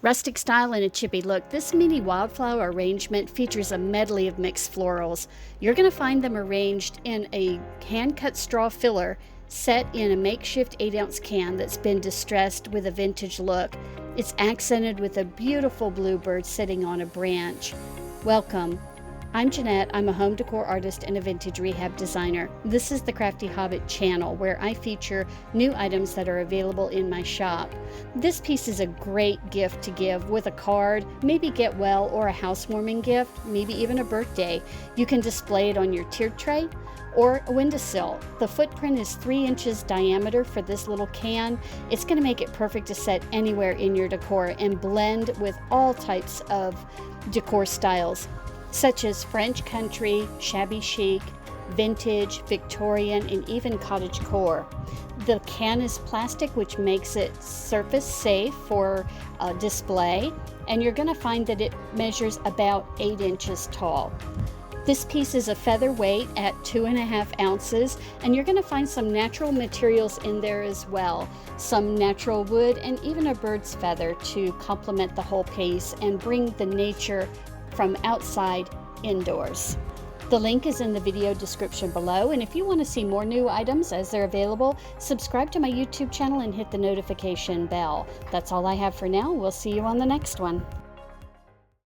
Rustic style and a chippy look, this mini wildflower arrangement features a medley of mixed florals. You're going to find them arranged in a hand-cut straw filler set in a makeshift 8-ounce can that's been distressed with a vintage look. It's accented with a beautiful bluebird sitting on a branch. Welcome. I'm Jeanette. I'm a home decor artist and a vintage rehab designer. This is the Crafty Hobbit channel where I feature new items that are available in my shop. This piece is a great gift to give with a card, maybe get well, or a housewarming gift, maybe even a birthday. You can display it on your tiered tray or a windowsill. The footprint is 3 inches diameter for this little can. It's going to make it perfect to set anywhere in your decor and blend with all types of decor styles, such as French country, shabby chic, vintage, Victorian, and even cottage core. The can is plastic, which makes it surface safe for display, and you're going to find that it measures about 8 inches tall. This piece is a featherweight at 2.5 ounces, and you're going to find some natural materials in there as well. Some natural wood and even a bird's feather to complement the whole piece and bring the nature from outside indoors. The link is in the video description below, and if you want to see more new items as they're available, subscribe to my YouTube channel and hit the notification bell. That's all I have for now. We'll see you on the next one.